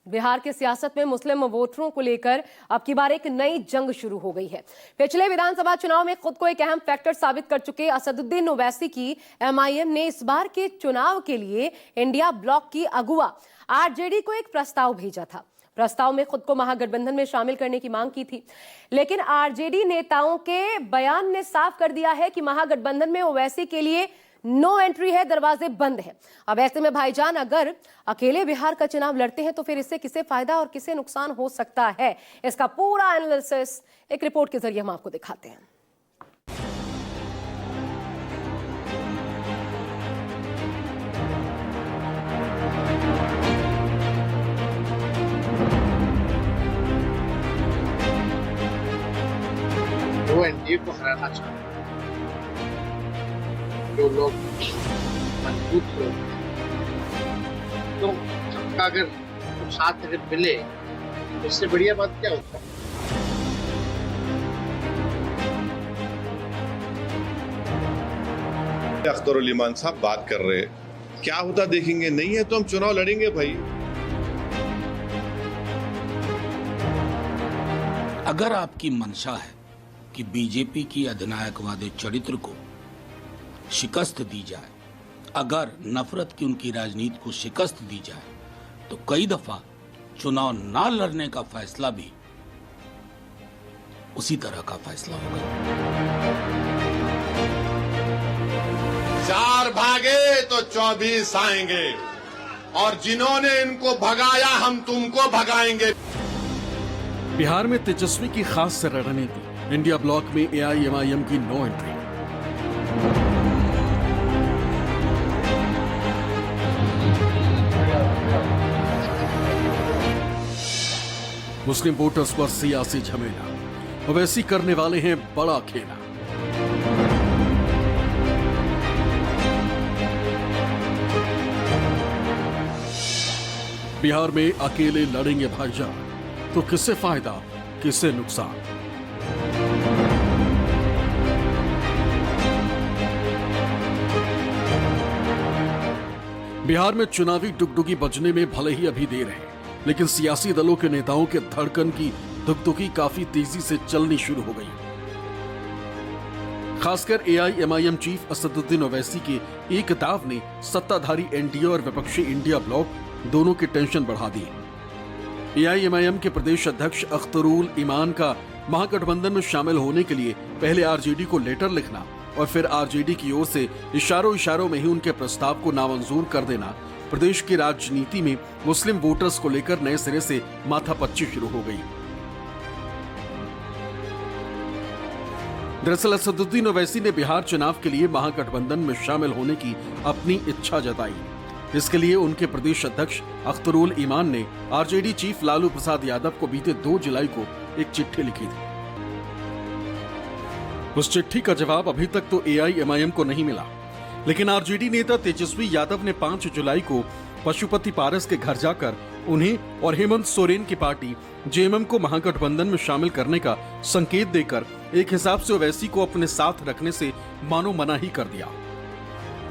बिहार की सियासत में मुस्लिम वोटरों को लेकर अब की बार एक नई जंग शुरू हो गई है। पिछले विधानसभा चुनाव में खुद को एक अहम फैक्टर साबित कर चुके असदुद्दीन ओवैसी की एमआईएम ने इस बार के चुनाव के लिए इंडिया ब्लॉक की अगुवा आरजेडी को एक प्रस्ताव भेजा था। प्रस्ताव में खुद को महागठबंधन में शामिल करने की मांग की थी, लेकिन आरजेडी नेताओं के बयान ने साफ कर दिया है कि महागठबंधन में ओवैसी के लिए नो एंट्री है, दरवाजे बंद हैं। अब ऐसे में भाईजान अगर अकेले बिहार का चुनाव लड़ते हैं तो फिर इससे किसे फायदा और किसे नुकसान हो सकता है, इसका पूरा एनालिसिस एक रिपोर्ट के जरिए हम आपको दिखाते हैं। वो एनडीए को हराना चाहते हैं, जो लोग मजबूत लोग हैं, तो सबका अगर तो साथ अगर मिले तो इससे बढ़िया बात क्या होता है। अख्तरुल ईमान साहब बात कर रहे हैं, क्या होता देखेंगे, नहीं है तो हम चुनाव लड़ेंगे भाई। अगर आपकी मंशा है कि बीजेपी की अधिनायकवादी चरित्र को शिकस्त दी जाए, अगर नफरत की उनकी राजनीति को शिकस्त दी जाए, तो कई दफा चुनाव ना लड़ने का फैसला भी उसी तरह का फैसला होगा। 4 भागे तो 24 आएंगे, और जिन्होंने इनको भगाया हम तुमको भगाएंगे। बिहार में तेजस्वी की खास रणनीति, इंडिया ब्लॉक में एआईएमआईएम की नो एंट्री। मुस्लिम वोटर्स पर सियासी झमेला, ओवैसी करने वाले हैं बड़ा खेला। बिहार में अकेले लड़ेंगे भाईजान, तो किससे फायदा किससे नुकसान। बिहार में चुनावी डुगडुगी बजने में भले ही अभी देर है, लेकिन सियासी दलों के नेताओं के धड़कन की दुगदुगी काफी तेजी से चलनी शुरू हो गई। खासकर एआईएमआईएम चीफ असदुद्दीन ओवैसी के एक दाव ने सत्ताधारी एनडीए और विपक्षी इंडिया ब्लॉक दोनों की टेंशन बढ़ा दी। एआईएमआईएम के प्रदेश अध्यक्ष अख्तरुल ईमान का महागठबंधन में शामिल होने के लिए पहले आरजेडी को लेटर लिखना और फिर आरजेडी की ओर से इशारों में ही उनके प्रस्ताव को नामंजूर कर देना प्रदेश की राजनीति में मुस्लिम वोटर्स को लेकर नए सिरे से माथापच्ची शुरू हो गई। दरअसल असदुद्दीन ओवैसी ने बिहार चुनाव के लिए महागठबंधन में शामिल होने की अपनी इच्छा जताई। इसके लिए उनके प्रदेश अध्यक्ष अख्तरुल ईमान ने आरजेडी चीफ लालू प्रसाद यादव को बीते 2 जुलाई को एक चिट्ठी लिखी थी। उस चिट्ठी का जवाब अभी तक तो एआईएमआईएम को नहीं मिला, लेकिन आरजेडी नेता तेजस्वी यादव ने 5 जुलाई को पशुपति पारस के घर जाकर उन्हें और हेमंत सोरेन की पार्टी जेएमएम को महागठबंधन में शामिल करने का संकेत देकर एक हिसाब से ओवैसी को अपने साथ रखने से मानो मना ही कर दिया।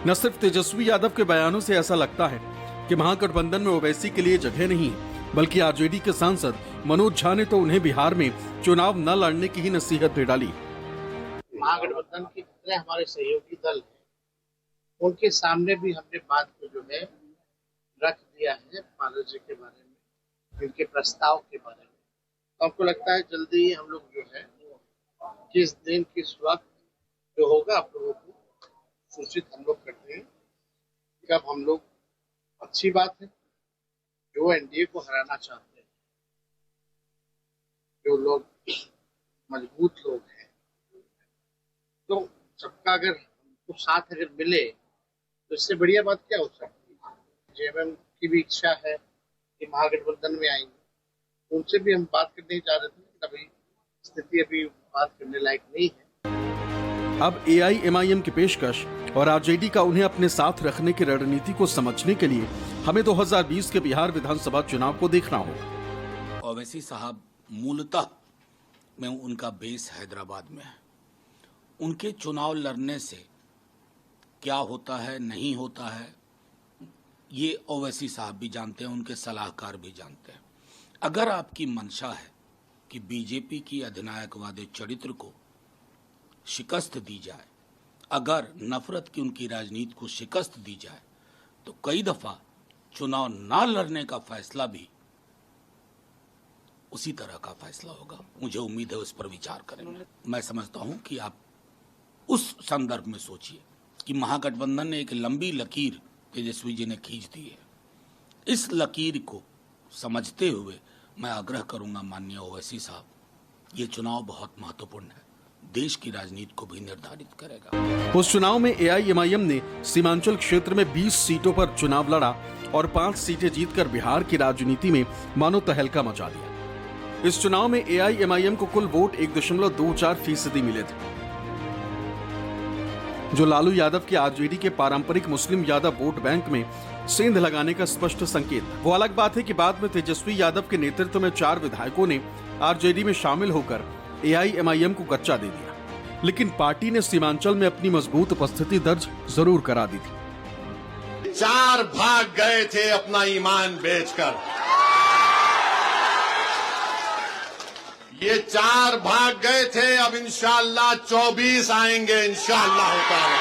न सिर्फ तेजस्वी यादव के बयानों से ऐसा लगता है कि महागठबंधन में ओवैसी के लिए जगह नहीं, बल्कि आरजेडी के सांसद मनोज झा ने तो उन्हें बिहार में चुनाव न लड़ने की ही नसीहत दे डाली। महागठबंधन के जितने हमारे सहयोगी दल हैं, उनके सामने भी हमने बात को जो है रख दिया है, पारस जी के बारे में, इनके प्रस्ताव के बारे में। तो हमको लगता है जल्दी ही हम लोग जो है किस दिन किस वक्त जो होगा आप लोगों को सूचित हम लोग करते हैं। कब हम लोग, अच्छी बात है, जो एनडीए को हराना चाहते हैं, जो लोग मजबूत लोग हैं, तो सबका अगर तो साथ अगर मिले तो इससे बढ़िया बात क्या हो सकती है। जेएमएम की भी इच्छा है कि महागठबंधन में आएंगे, उनसे भी हम बात करने जा रहे थे, लेकिन अभी स्थिति अभी बात करने लायक नहीं है। अब एआईएमआईएम की पेशकश और आरजेडी का उन्हें अपने साथ रखने की रणनीति को समझने के लिए हमें 2020 के बिहार विधानसभा चुनाव को देखना होगा। ओवैसी साहब मूलतः में उनका बेस हैदराबाद में है। उनके चुनाव लड़ने से क्या होता है नहीं होता है, ये ओवैसी साहब भी जानते हैं, उनके सलाहकार भी जानते हैं। अगर आपकी मंशा है कि बीजेपी की अधिनायकवादी चरित्र को शिकस्त दी जाए, अगर नफरत की उनकी राजनीति को शिकस्त दी जाए, तो कई दफा चुनाव ना लड़ने का फैसला भी उसी तरह का फैसला होगा। मुझे उम्मीद है उस पर विचार करेंगे। मैं समझता हूं कि आप उस संदर्भ में सोचिए कि महागठबंधन ने एक लंबी लकीर तेजस्वी जी ने खींच दी है। इस लकीर को समझते हुए मैं आग्रह करूंगा माननीय ओवैसी साहब, ये चुनाव बहुत महत्वपूर्ण है, देश की राजनीति को भी निर्धारित करेगा। उस चुनाव में एआईएमआईएम ने सीमांचल क्षेत्र में 20 सीटों पर चुनाव लड़ा और 5 सीटें जीतकर बिहार की राजनीति में मानो तहलका मचा दिया। इस चुनाव में एआईएमआईएम को कुल वोट 1.24% मिले थे, जो लालू यादव के आरजेडी के पारंपरिक मुस्लिम यादव वोट बैंक में सेंध लगाने का स्पष्ट संकेत है। वो अलग बात है कि बाद में तेजस्वी यादव के नेतृत्व में 4 विधायकों ने आरजेडी में शामिल होकर एआईएमआईएम को गच्चा दे दिया, लेकिन पार्टी ने सीमांचल में अपनी मजबूत उपस्थिति दर्ज जरूर करा दी थी। 4 भाग गए थे अपना ईमान बेचकर, ये 4 भाग गए थे। अब इंशाअल्लाह 24 आएंगे, इंशाअल्लाह ताला।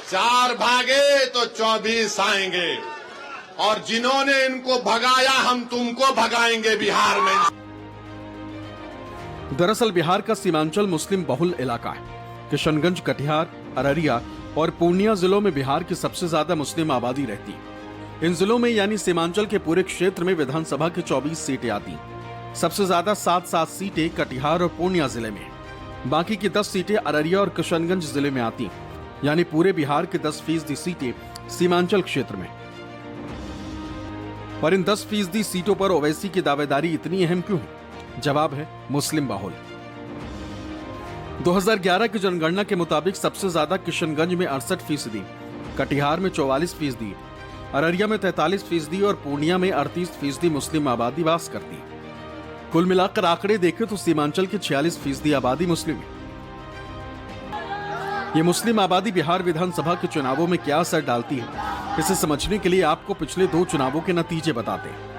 4 भागे तो 24 आएंगे, और जिन्होंने इनको भगाया हम तुमको भगाएंगे बिहार में। दरअसल बिहार का सीमांचल मुस्लिम बहुल इलाका है। किशनगंज, कटिहार, अररिया और पूर्णिया जिलों में बिहार की सबसे ज्यादा मुस्लिम आबादी रहती है। इन जिलों में यानी सीमांचल के पूरे क्षेत्र में विधानसभा की 24 सीटें आती हैं। सबसे ज्यादा 7 सीटें कटिहार और पूर्णिया जिले में हैं। बाकी की 10 सीटें अररिया और किशनगंज जिले में आती हैं, यानी पूरे बिहार की 10% सीटें सीमांचल क्षेत्र में। और इन 10% सीटों पर ओवैसी की दावेदारी इतनी अहम क्यों है? जवाब है मुस्लिम बाहुल। 2011 की जनगणना के मुताबिक सबसे ज्यादा किशनगंज में 68%, कटिहार में 44%, अररिया में 43% और पूर्णिया में 38% मुस्लिम आबादी वास करती है। कुल मिलाकर आंकड़े देखें तो सीमांचल की 46% आबादी मुस्लिम है। ये मुस्लिम आबादी बिहार विधानसभा के चुनावों में क्या असर डालती है, इसे समझने के लिए आपको पिछले 2 चुनावों के नतीजे बताते हैं।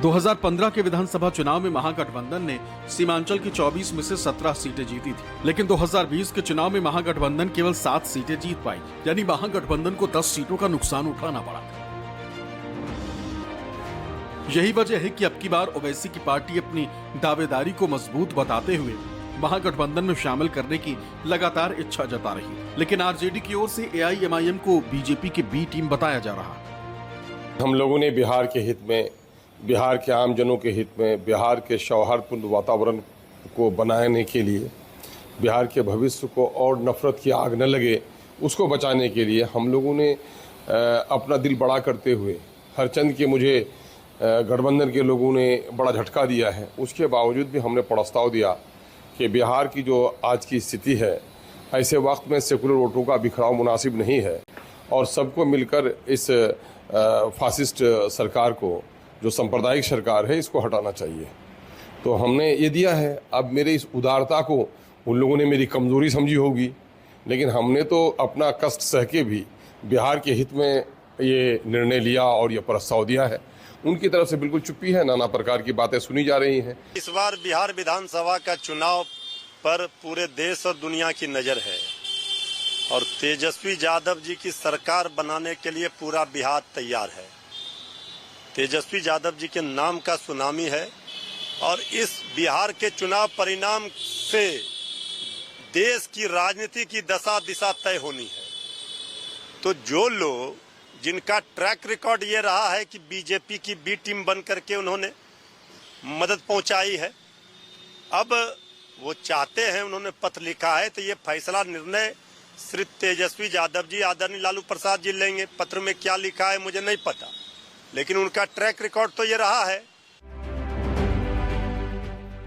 2015 के विधानसभा चुनाव में महागठबंधन ने सीमांचल की 24 में से 17 सीटें जीती थी, लेकिन 2020 के चुनाव में महागठबंधन केवल 7 सीटें जीत पाई, यानी महागठबंधन को 10 सीटों का नुकसान उठाना पड़ा। यही वजह है कि अब की बार ओवैसी की पार्टी अपनी दावेदारी को मजबूत बताते हुए महागठबंधन में शामिल करने की लगातार इच्छा जता रही है, लेकिन आरजेडी की ओर से एआईएमआईएम को बीजेपी की बी टीम बताया जा रहा है। हम लोगों ने बिहार के हित में, बिहार के आमजनों के हित में, बिहार के सौहार्दपूर्ण वातावरण को बनाने के लिए, बिहार के भविष्य को और नफरत की आग न लगे उसको बचाने के लिए हम लोगों ने अपना दिल बड़ा करते हुए, हरचंद के मुझे गठबंधन के लोगों ने बड़ा झटका दिया है, उसके बावजूद भी हमने प्रस्ताव दिया कि बिहार की जो आज की स्थिति है, ऐसे वक्त में सेकुलर वोटों का बिखराव मुनासिब नहीं है और सबको मिलकर इस फासिस्ट सरकार को, जो सांप्रदायिक सरकार है, इसको हटाना चाहिए। तो हमने ये दिया है। अब मेरे इस उदारता को उन लोगों ने मेरी कमज़ोरी समझी होगी, लेकिन हमने तो अपना कष्ट सह के भी बिहार के हित में ये निर्णय लिया और ये प्रस्ताव दिया है। उनकी तरफ से बिल्कुल चुप्पी है, नाना प्रकार की बातें सुनी जा रही हैं। इस बार बिहार विधानसभा का चुनाव पर पूरे देश और दुनिया की नज़र है और तेजस्वी यादव जी की सरकार बनाने के लिए पूरा बिहार तैयार है। तेजस्वी यादव जी के नाम का सुनामी है और इस बिहार के चुनाव परिणाम से देश की राजनीति की दशा दिशा तय होनी है। तो जो लोग, जिनका ट्रैक रिकॉर्ड ये रहा है कि बीजेपी की बी टीम बन करके उन्होंने मदद पहुंचाई है, अब वो चाहते हैं, उन्होंने पत्र लिखा है, तो ये फैसला निर्णय श्री तेजस्वी यादव जी, आदरणीय लालू प्रसाद जी लेंगे। पत्र में क्या लिखा है मुझे नहीं पता, लेकिन उनका ट्रैक रिकॉर्ड तो ये रहा है।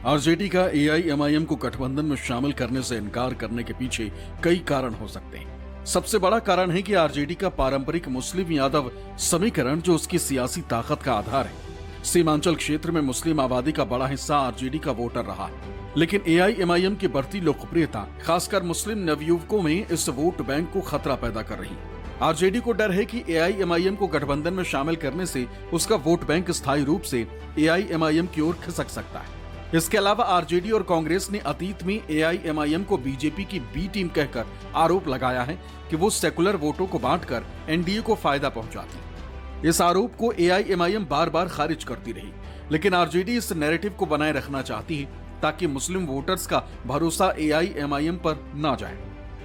आरजेडी का एआईएमआईएम को गठबंधन में शामिल करने से इनकार करने के पीछे कई कारण हो सकते हैं। सबसे बड़ा कारण है कि आरजेडी का पारंपरिक मुस्लिम यादव समीकरण, जो उसकी सियासी ताकत का आधार है। सीमांचल क्षेत्र में मुस्लिम आबादी का बड़ा हिस्सा आरजेडी का वोटर रहा है। लेकिन एआईएमआईएम की बढ़ती लोकप्रियता खासकर मुस्लिम नवयुवकों में इस वोट बैंक को खतरा पैदा कर रही है। आरजेडी को डर है कि एआईएमआईएम को गठबंधन में शामिल करने से उसका वोट बैंक स्थायी रूप से एआईएमआईएम की ओर खिसक सकता है। इसके अलावा आरजेडी और कांग्रेस ने अतीत में एआईएमआईएम को बीजेपी की बी टीम कहकर आरोप लगाया है कि वो सेकुलर वोटों को बांटकर एनडीए को फायदा पहुंचाती है। इस आरोप को एआईएमआईएम बार बार खारिज करती रही, लेकिन आरजेडी इस नैरेटिव को बनाए रखना चाहती है ताकि मुस्लिम वोटर्स का भरोसा एआईएमआईएम पर न जाए।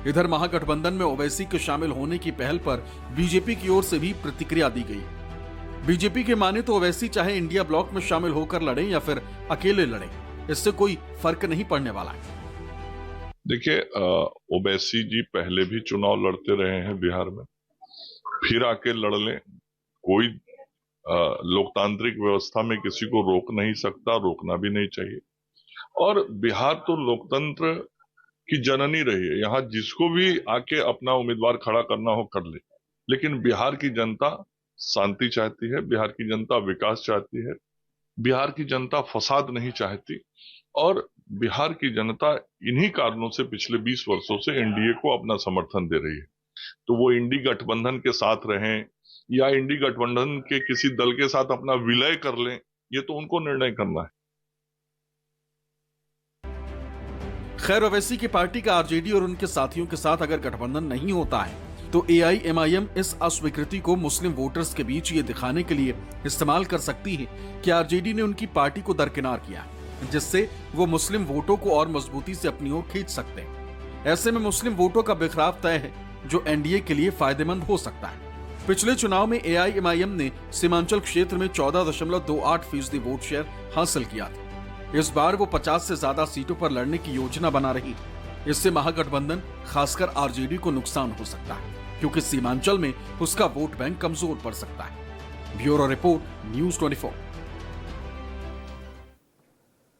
इधर महागठबंधन में ओवैसी के शामिल होने की पहल पर बीजेपी की ओर से भी प्रतिक्रिया दी गई। बीजेपी के माने तो ओवैसी चाहे इंडिया ब्लॉक में शामिल होकर लड़े या फिर अकेले लड़े, इससे कोई फर्क नहीं पड़ने वाला है। देखिए, ओवैसी जी पहले भी चुनाव लड़ते रहे हैं बिहार में, फिर आके लड़ लें। कोई लोकतांत्रिक व्यवस्था में किसी को रोक नहीं सकता, रोकना भी नहीं चाहिए। और बिहार तो लोकतंत्र की जननी रही है, यहाँ जिसको भी आके अपना उम्मीदवार खड़ा करना हो कर ले। लेकिन बिहार की जनता शांति चाहती है, बिहार की जनता विकास चाहती है, बिहार की जनता फसाद नहीं चाहती। और बिहार की जनता इन्हीं कारणों से पिछले 20 वर्षों से एनडीए को अपना समर्थन दे रही है। तो वो इंडी गठबंधन के साथ रहें या इंडी गठबंधन के किसी दल के साथ अपना विलय कर लें, ये तो उनको निर्णय करना है। खैर, ओवैसी की पार्टी का आरजेडी और उनके साथियों के साथ अगर गठबंधन नहीं होता है तो एआईएमआईएम इस अस्वीकृति को मुस्लिम वोटर्स के बीच ये दिखाने के लिए इस्तेमाल कर सकती है कि आरजेडी ने उनकी पार्टी को दरकिनार किया, जिससे वो मुस्लिम वोटों को और मजबूती से अपनी ओर खींच सकते हैं। ऐसे में मुस्लिम वोटों का बिखराव तय है, जो एनडीए के लिए फायदेमंद हो सकता है। पिछले चुनाव में एआईएमआईएम ने सीमांचल क्षेत्र में 14.28% वोट शेयर हासिल किया था। इस बार वो 50 से ज्यादा सीटों पर लड़ने की योजना बना रही। इससे महागठबंधन खासकर आरजेडी को नुकसान हो सकता है, क्योंकि सीमांचल में उसका वोट बैंक कमजोर पड़ सकता है। Bureau report, news 24।